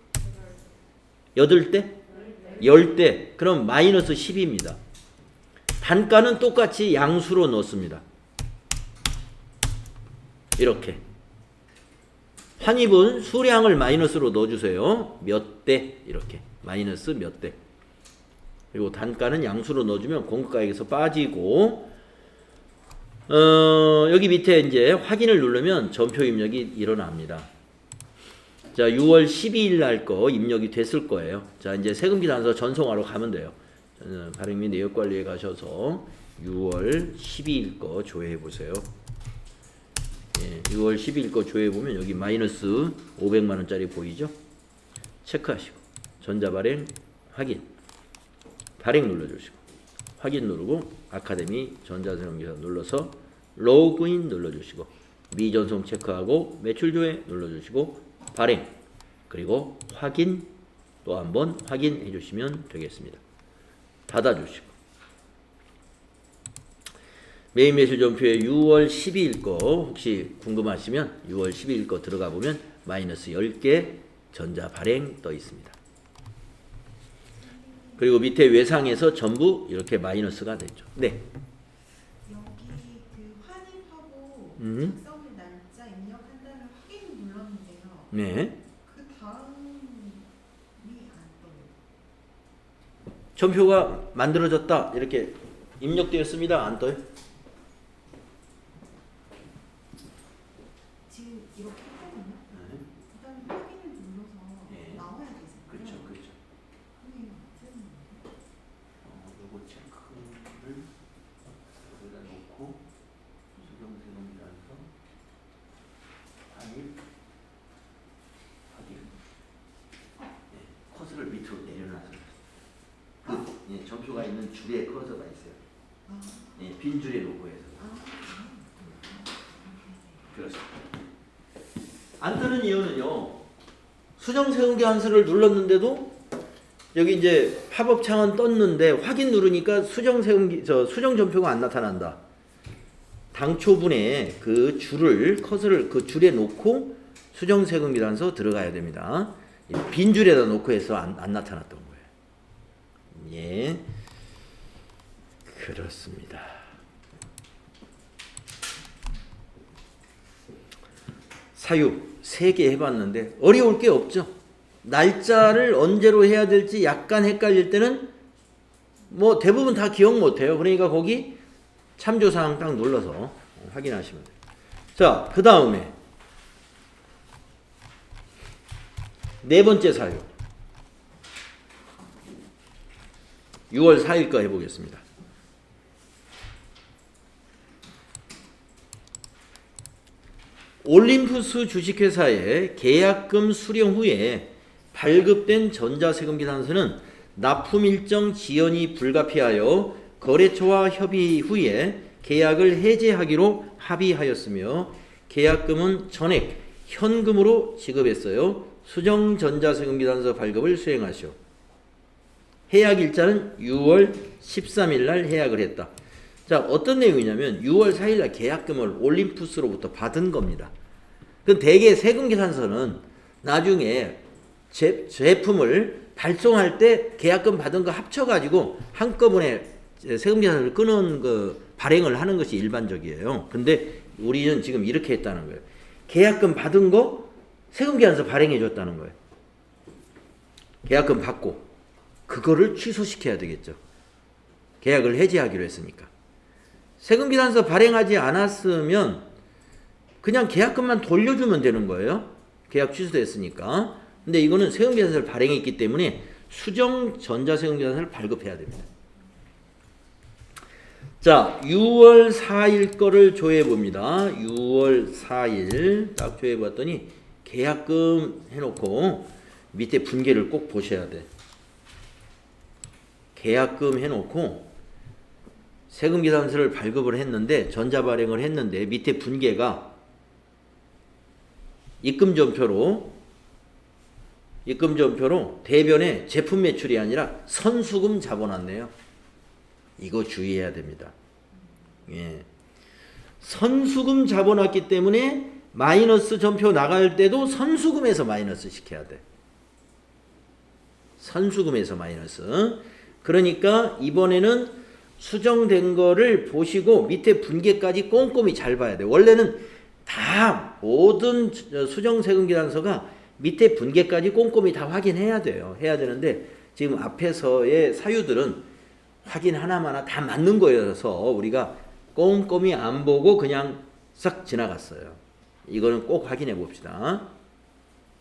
8대? 10대. 그럼 마이너스 10입니다. 단가는 똑같이 양수로 넣습니다. 이렇게. 환입은 수량을 마이너스로 넣어주세요. 몇 대 이렇게 마이너스 몇 대. 그리고 단가는 양수로 넣어주면 공급가액에서 빠지고 여기 밑에 이제 확인을 누르면 전표 입력이 일어납니다. 자, 6월 12일 날 거 입력이 됐을 거예요. 자, 이제 세금기단서 전송하러 가면 돼요. 발행 및 내역관리에 가셔서 6월 12일 거 조회해 보세요. 예, 6월 12일 거 조회해 보면 여기 마이너스 500만 원짜리 보이죠? 체크하시고 전자발행 확인, 발행 눌러주시고 확인 누르고 아카데미 전자세금기사 눌러서 로그인 눌러주시고 미전송 체크하고 매출 조회 눌러주시고 발행 그리고 확인 또 한번 확인해 주시면 되겠습니다. 닫아주시고 메인 매출 전표에 6월 12일 거 혹시 궁금하시면 6월 12일 거 들어가 보면 마이너스 10개 전자 발행 떠 있습니다. 그리고 밑에 외상에서 전부 이렇게 마이너스가 됐죠. 네. 여기 그 환입하고 작성일 날짜 입력한다는 확인 눌렀는데요. 네. 그 다음이 안 떠요. 전표가 만들어졌다 이렇게 입력되었습니다. 안 떠요? 지금 이렇게 했거든요. 그다음에 확인을 눌러서 네. 나와야 되잖아요. 그렇죠. 근데 이거 안 뜨는 거예요. 요거 체크를 여기다 놓고 수정세금이라서 확인 네, 커서를 밑으로 내려놔서 예, 전표가 있는 줄에 커서가 있어요. 아, 예, 빈 줄에 놓고 해서 그렇습니다. 안 뜨는 이유는요. 수정세금기 한수를 눌렀는데도 여기 이제 팝업 창은 떴는데 확인 누르니까 수정 전표가 안 나타난다. 당초분에 그 줄을 커서를 그 줄에 놓고 수정세금기 단서 들어가야 됩니다. 빈 줄에다 놓고 해서 안 나타났던 거예요. 예, 그렇습니다. 사유 3개 해봤는데 어려울 게 없죠. 날짜를 언제로 해야 될지 약간 헷갈릴 때는 뭐 대부분 다 기억 못해요. 그러니까 거기 참조사항 딱 눌러서 확인하시면 돼요. 자, 그 다음에 네 번째 사유 6월 4일 거 해보겠습니다. 올림푸스 주식회사의 계약금 수령 후에 발급된 전자세금기 단서는 납품 일정 지연이 불가피하여 거래처와 협의 후에 계약을 해제하기로 합의하였으며 계약금은 전액 현금으로 지급했어요. 수정 전자세금기 단서 발급을 수행하시오. 해약 일자는 6월 13일 날 해약을 했다. 자, 어떤 내용이냐면 6월 4일 날 계약금을 올림푸스로부터 받은 겁니다. 그 대개 세금계산서는 나중에 제품을 발송할 때 계약금 받은 거 합쳐가지고 한꺼번에 세금계산서를 끄는 그 발행을 하는 것이 일반적이에요. 근데 우리는 지금 이렇게 했다는 거예요. 계약금 받은 거 세금계산서 발행해 줬다는 거예요. 계약금 받고 그거를 취소시켜야 되겠죠. 계약을 해지하기로 했으니까. 세금계산서 발행하지 않았으면 그냥 계약금만 돌려주면 되는 거예요. 계약 취소됐으니까. 근데 이거는 세금계산서를 발행했기 때문에 수정 전자세금계산서를 발급해야 됩니다. 자, 6월 4일 거를 조회해 봅니다. 6월 4일 딱 조회해 봤더니 계약금 해놓고 밑에 분계를 꼭 보셔야 돼. 계약금 해놓고 세금계산서를 발급을 했는데 전자발행을 했는데 밑에 분계가 입금전표로 대변에 제품 매출이 아니라 선수금 잡아놨네요. 이거 주의해야 됩니다. 예. 선수금 잡아놨기 때문에 마이너스 전표 나갈 때도 선수금에서 마이너스 시켜야 돼. 선수금에서 마이너스. 그러니까 이번에는 수정된 거를 보시고 밑에 분계까지 꼼꼼히 잘 봐야 돼. 원래는 다 모든 수정세금계산서가 밑에 분계까지 꼼꼼히 다 확인해야 돼요. 해야 되는데 지금 앞에서의 사유들은 확인 하나마나 다 맞는 거여서 우리가 꼼꼼히 안 보고 그냥 싹 지나갔어요. 이거는 꼭 확인해 봅시다.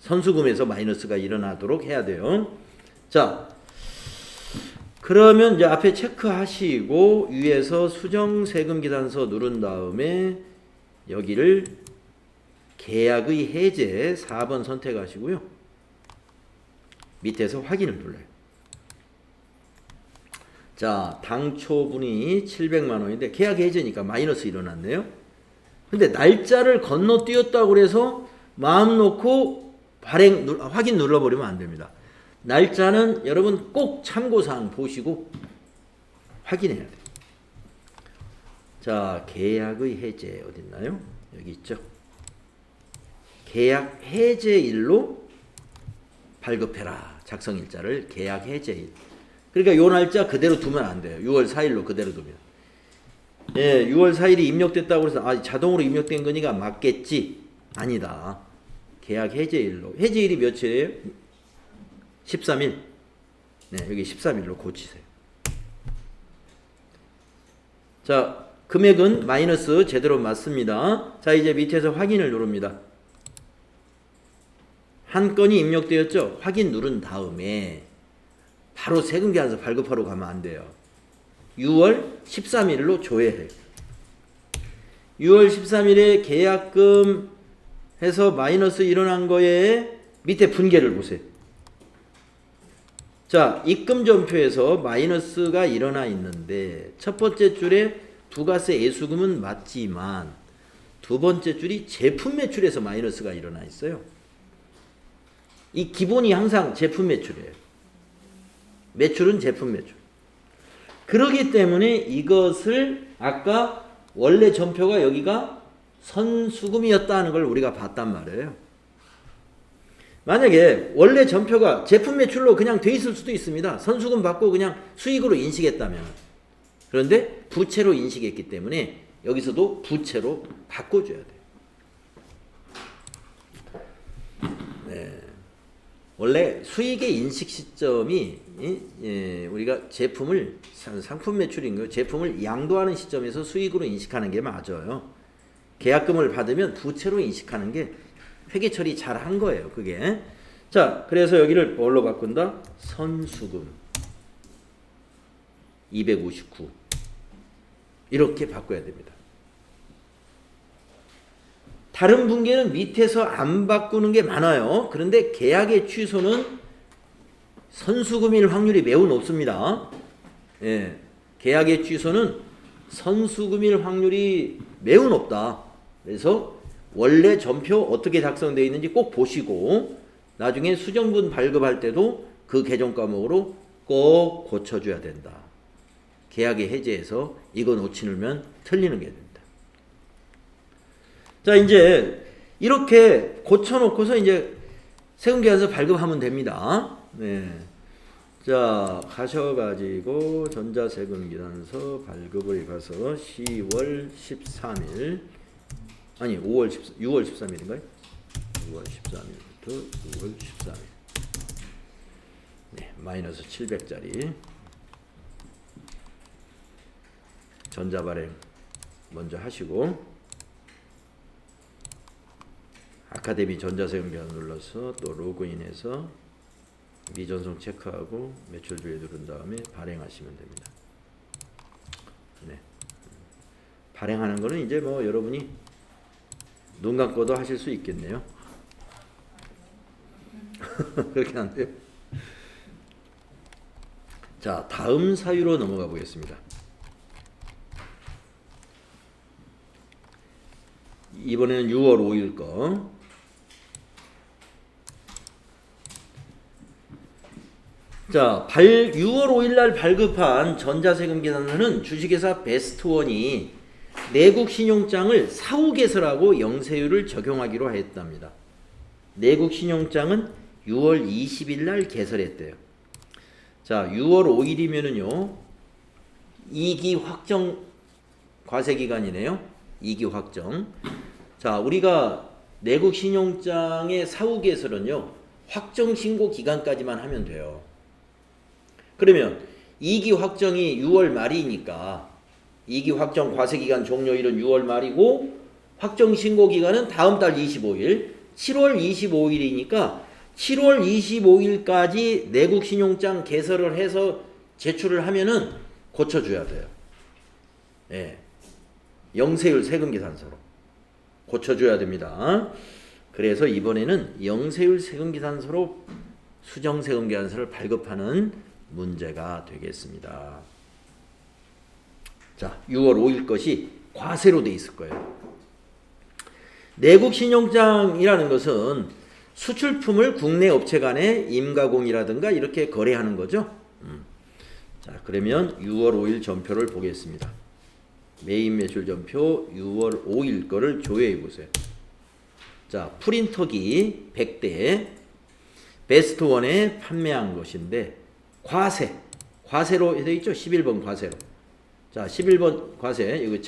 선수금에서 마이너스가 일어나도록 해야 돼요. 자, 그러면 이제 앞에 체크하시고 위에서 수정세금계산서 누른 다음에 여기를 계약의 해제 4번 선택하시고요. 밑에서 확인을 눌러요. 자, 당초분이 700만 원인데 계약 해제니까 마이너스 일어났네요. 근데 날짜를 건너뛰었다고 그래서 마음 놓고 확인 눌러버리면 안 됩니다. 날짜는 여러분 꼭 참고사항 보시고 확인해야 돼요. 자, 계약의 해제 어딨나요? 여기 있죠. 계약 해제일로 발급해라. 작성일자를 계약 해제일. 그러니까 요 날짜 그대로 두면 안 돼요. 6월 4일로 그대로 두면. 예, 6월 4일이 입력됐다고 해서 자동으로 입력된 거니까 맞겠지? 아니다. 계약 해제일로. 해제일이 며칠이에요? 13일. 네, 여기 13일로 고치세요. 자, 금액은 마이너스 제대로 맞습니다. 자, 이제 밑에서 확인을 누릅니다. 한 건이 입력되었죠? 확인 누른 다음에 바로 세금계산서 발급하러 가면 안 돼요. 6월 13일로 조회해요. 6월 13일에 계약금 해서 마이너스 일어난 거에 밑에 분계를 보세요. 자, 입금전표에서 마이너스가 일어나 있는데 첫 번째 줄에 부가세 예수금은 맞지만 두 번째 줄이 제품 매출에서 마이너스가 일어나 있어요. 이 기본이 항상 제품 매출이에요. 매출은 제품 매출. 그렇기 때문에 이것을 아까 원래 전표가 여기가 선수금이었다는 걸 우리가 봤단 말이에요. 만약에 원래 전표가 제품 매출로 그냥 돼 있을 수도 있습니다. 선수금 받고 그냥 수익으로 인식했다면. 그런데 부채로 인식했기 때문에 여기서도 부채로 바꿔줘야 돼요. 네. 원래 수익의 인식 시점이 우리가 제품을 상품 매출인 거 제품을 양도하는 시점에서 수익으로 인식하는 게 맞아요. 계약금을 받으면 부채로 인식하는 게 회계 처리 잘 한 거예요. 그게. 자, 그래서 여기를 뭘로 바꾼다? 선수금 259 이렇게 바꿔야 됩니다. 다른 분계는 밑에서 안 바꾸는 게 많아요. 그런데 계약의 취소는 선수금일 확률이 매우 높습니다. 예, 계약의 취소는 선수금일 확률이 매우 높다. 그래서 원래 전표 어떻게 작성되어 있는지 꼭 보시고 나중에 수정분 발급할 때도 그 계정 과목으로 꼭 고쳐줘야 된다. 계약의 해제에서 이거 놓치 놓으면 틀리는 게 됩니다. 자, 이제 이렇게 고쳐놓고서 이제 세금계산서 발급하면 됩니다. 네. 자, 가셔가지고 전자세금계산서 발급을 가서 10월 13일 아니 6월 13일인가요? 6월 13일부터 6월 13일. 네, 마이너스 700짜리 전자발행 먼저 하시고 아카데미 전자세금계산 눌러서 또 로그인해서 미전송 체크하고 매출주에 누른 다음에 발행하시면 됩니다. 네. 발행하는 거는 이제 뭐 여러분이 눈 감고도 하실 수 있겠네요. 그렇게 안 돼요? 자, 다음 사유로 넘어가 보겠습니다. 이번에는 6월 5일 거. 자, 6월 5일 날 발급한 전자세금계산서는 주식회사 베스트원이 내국 신용장을 사후개설하고 영세율을 적용하기로 했답니다. 내국 신용장은 6월 20일 날 개설했대요. 자, 6월 5일이면은요, 2기 확정 과세기간이네요. 2기 확정. 자, 우리가 내국 신용장의 사후 개설은요, 확정 신고 기간까지만 하면 돼요. 그러면 2기 확정이 6월 말이니까 2기 확정 과세기간 종료일은 6월 말이고 확정 신고 기간은 다음 달 25일, 7월 25일이니까 7월 25일까지 내국 신용장 개설을 해서 제출을 하면은 고쳐줘야 돼요. 예. 영세율 세금 계산서로 고쳐줘야 됩니다. 그래서 이번에는 영세율 세금 계산서로 수정 세금 계산서를 발급하는 문제가 되겠습니다. 자, 6월 5일 것이 과세로 돼 있을 거예요. 내국 신용장이라는 것은 수출품을 국내 업체 간에 임가공이라든가 이렇게 거래하는 거죠. 자, 그러면 6월 5일 전표를 보겠습니다. 메인 매출 전표 6월 5일 거를 조회해 보세요. 자, 프린터기 100대 베스트 원에 판매한 것인데 과세로 되어 있죠. 11번 과세로. 자, 11번 과세 이거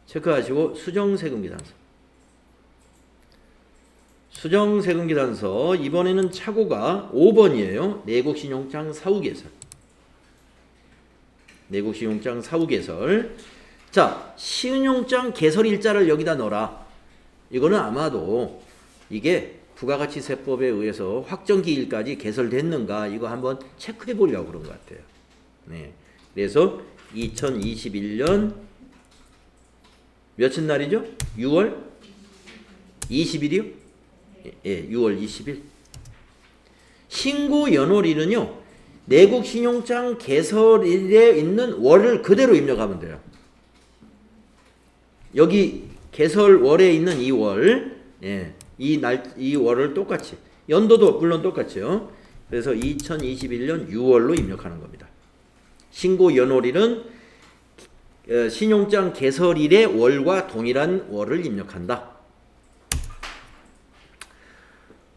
체크하시고 수정세금 계산서. 수정세금 계산서 이번에는 차고가 5번이에요. 내국신용장 사후 개설. 내국신용장 사후 개설. 자, 신용장 개설 일자를 여기다 넣어라. 이거는 아마도 이게 부가가치세법에 의해서 확정기일까지 개설됐는가 이거 한번 체크해 보려고 그런 것 같아요. 네. 그래서 2021년 며칠 날이죠? 6월 20일이요? 예, 6월 20일. 신고 연월일은요, 내국 신용장 개설일에 있는 월을 그대로 입력하면 돼요. 여기 개설월에 있는 이 월, 예, 이 월을 똑같이, 연도도 물론 똑같죠. 그래서 2021년 6월로 입력하는 겁니다. 신고 연월일은 신용장 개설일의 월과 동일한 월을 입력한다.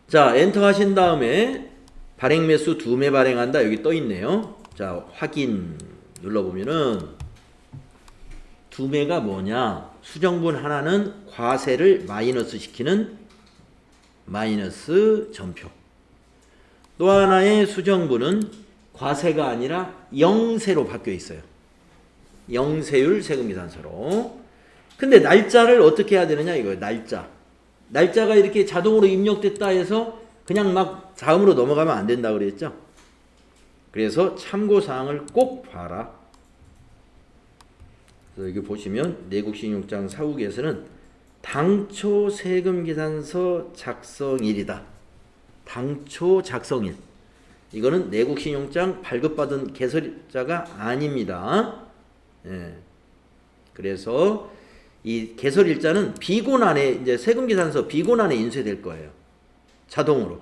자, 엔터 하신 다음에 발행 매수 2매 발행한다. 여기 떠 있네요. 자, 확인 눌러보면은 2매가 뭐냐? 수정분 하나는 과세를 마이너스 시키는 마이너스 전표. 또 하나의 수정분은 과세가 아니라 영세로 바뀌어 있어요. 영세율 세금계산서로. 근데 날짜를 어떻게 해야 되느냐 이거예요. 날짜가 이렇게 자동으로 입력됐다 해서 그냥 막 다음으로 넘어가면 안 된다 그랬죠. 그래서 참고사항을 꼭 봐라. 그래서 여기 보시면 내국신용장 사후계에서는 당초 세금계산서 작성일이다. 당초 작성일. 이거는 내국신용장 발급받은 개설자가 아닙니다. 예. 그래서 이 개설일자는 비곤안에 이제 세금계산서 비곤안에 인쇄될 거예요. 자동으로.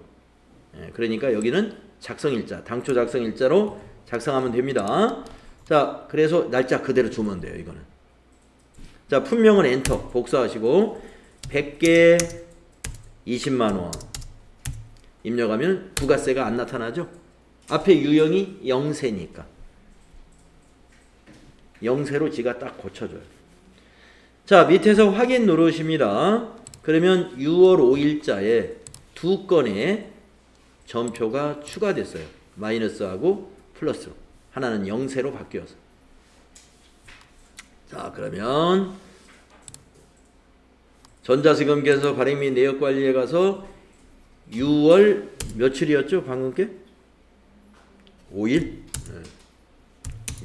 예. 그러니까 여기는 작성일자, 당초 작성일자로 작성하면 됩니다. 자, 그래서 날짜 그대로 주면 돼요. 이거는. 자, 품명은 엔터 복사하시고 100개 20만 원 입력하면 부가세가 안 나타나죠. 앞에 유형이 영세니까 영세로 지가 딱 고쳐줘요. 자, 밑에서 확인 누르십니다. 그러면 6월 5일자에 2건의 전표가 추가됐어요. 마이너스하고 플러스로. 하나는 영세로 바뀌어서. 자, 그러면 전자세금계산서 발행 및 내역관리에 가서 6월 며칠이었죠? 방금 게? 5일? 네.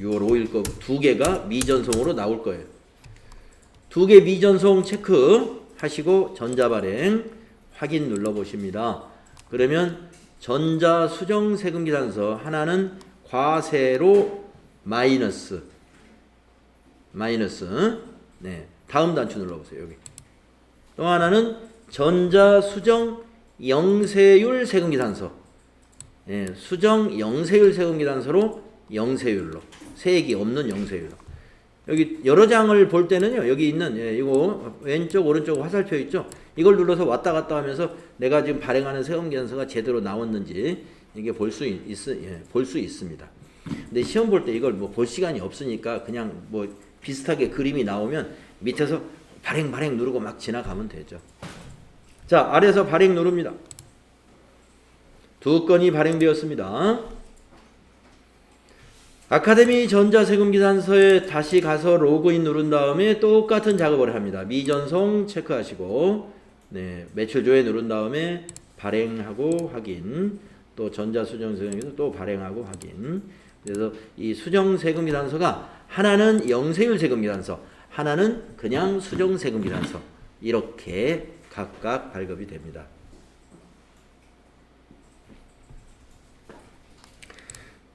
6월 5일 거 2개가 미전송으로 나올 거예요. 2개 미전송 체크 하시고 전자발행 확인 눌러보십니다. 그러면 전자수정세금계산서 하나는 과세로 마이너스 네, 다음 단추 눌러보세요. 여기 또 하나는 전자수정 영세율 세금계산서 네, 수정 영세율 세금계산서로 영세율로 세액이 없는 영세율로 여기 여러 장을 볼 때는요. 여기 있는 이거 왼쪽 오른쪽 화살표 있죠. 이걸 눌러서 왔다 갔다 하면서 내가 지금 발행하는 세금계산서가 제대로 나왔는지 이게 볼 수 있습니다. 근데 시험 볼 때 이걸 뭐 볼 시간이 없으니까 그냥 뭐 비슷하게 그림이 나오면 밑에서 발행 누르고 막 지나가면 되죠. 자, 아래에서 발행 누릅니다. 2건이 발행되었습니다. 아카데미 전자세금계산서에 다시 가서 로그인 누른 다음에 똑같은 작업을 합니다. 미전송 체크하시고, 네, 매출조회 누른 다음에 발행하고 확인, 또 전자수정세금계산서 또 발행하고 확인. 그래서 이 수정세금계산서가 하나는 영세율 세금계산서, 하나는 그냥 수정세금계산서, 이렇게 각각 발급이 됩니다.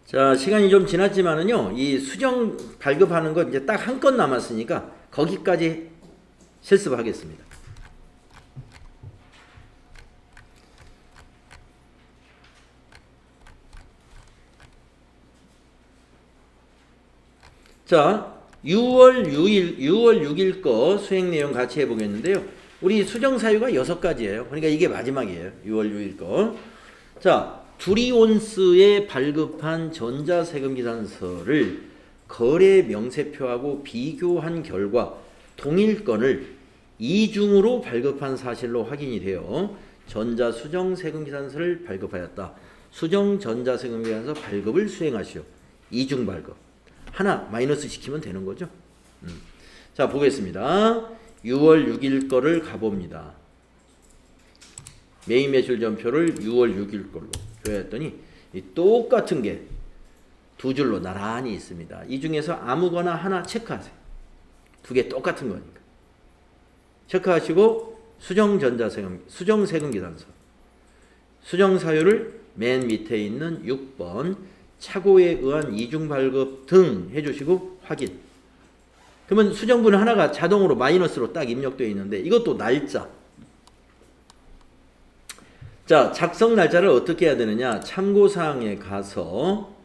자, 시간이 좀 지났지만은요, 이 수정 발급하는 거 이제 딱 한 건 남았으니까 거기까지 실습하겠습니다. 자, 6월 6일 거 수행 내용 같이 해보겠는데요. 우리 수정 사유가 6가지예요. 그러니까 이게 마지막이에요. 6월 6일 거. 자, 두리온스에 발급한 전자세금계산서를 거래 명세표하고 비교한 결과 동일건을 이중으로 발급한 사실로 확인이 되어 전자수정세금계산서를 발급하였다. 수정 전자세금계산서 발급을 수행하시오. 이중 발급. 하나 마이너스 시키면 되는 거죠. 자, 보겠습니다. 6월 6일 거를 가봅니다. 메인 매출 전표를 6월 6일 걸로 줘야 했더니 똑같은 게 두 줄로 나란히 있습니다. 이 중에서 아무거나 하나 체크하세요. 두 개 똑같은 거니까. 체크하시고 수정세금계산서 수정사유를 맨 밑에 있는 6번 착오에 의한 이중발급 등 해주시고 확인. 그러면 수정분 하나가 자동으로 마이너스로 딱 입력되어 있는데 이것도 날짜. 자, 작성 날짜를 어떻게 해야 되느냐. 참고사항에 가서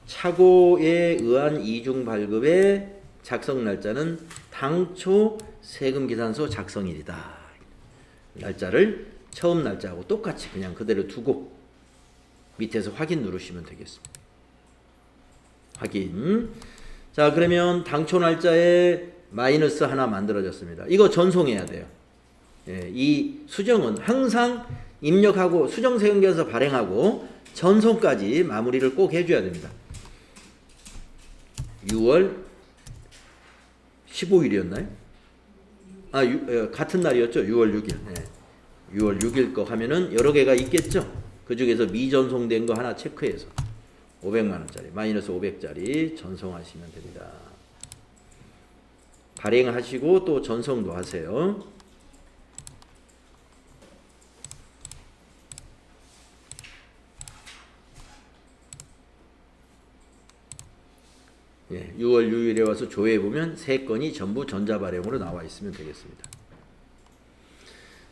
착오에 의한 이중발급의 작성 날짜는 당초 세금계산서 작성일이다. 날짜를 처음 날짜하고 똑같이 그냥 그대로 두고 밑에서 확인 누르시면 되겠습니다. 확인. 자, 그러면 당초 날짜에 마이너스 하나 만들어졌습니다. 이거 전송해야 돼요. 예, 이 수정은 항상 입력하고 수정세금계산서 발행하고 전송까지 마무리를 꼭 해줘야 됩니다. 6월 15일이었나요? 같은 날이었죠. 6월 6일. 네. 6월 6일 거 하면은 여러 개가 있겠죠. 그 중에서 미전송된 거 하나 체크해서 500만원짜리, 마이너스 500짜리 전송하시면 됩니다. 발행하시고 또 전송도 하세요. 예, 6월 6일에 와서 조회해보면 3건이 전부 전자발행으로 나와 있으면 되겠습니다.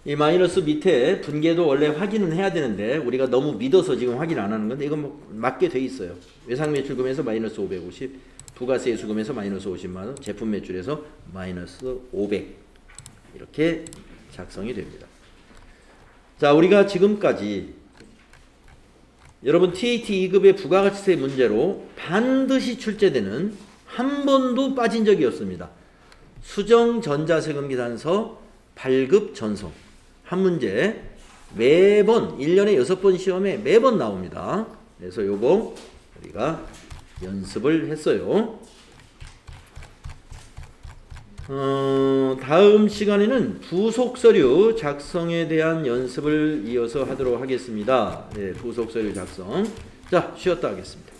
이 마이너스 밑에 분계도 원래 확인은 해야 되는데 우리가 너무 믿어서 지금 확인 안 하는 건데 이건 뭐 맞게 돼 있어요. 외상매출금에서 마이너스 550, 부가세수금에서 마이너스 50만원, 제품매출에서 마이너스 500 이렇게 작성이 됩니다. 자, 우리가 지금까지 여러분 TAT 2급의 부가가치세 문제로 반드시 출제되는 한 번도 빠진 적이 없습니다. 수정 전자세금계산서 발급 전송 한 문제 매번 1년에 6번 시험에 매번 나옵니다. 그래서 요거 우리가 연습을 했어요. 다음 시간에는 부속서류 작성에 대한 연습을 이어서 하도록 하겠습니다. 네, 부속서류 작성. 자, 쉬었다 하겠습니다.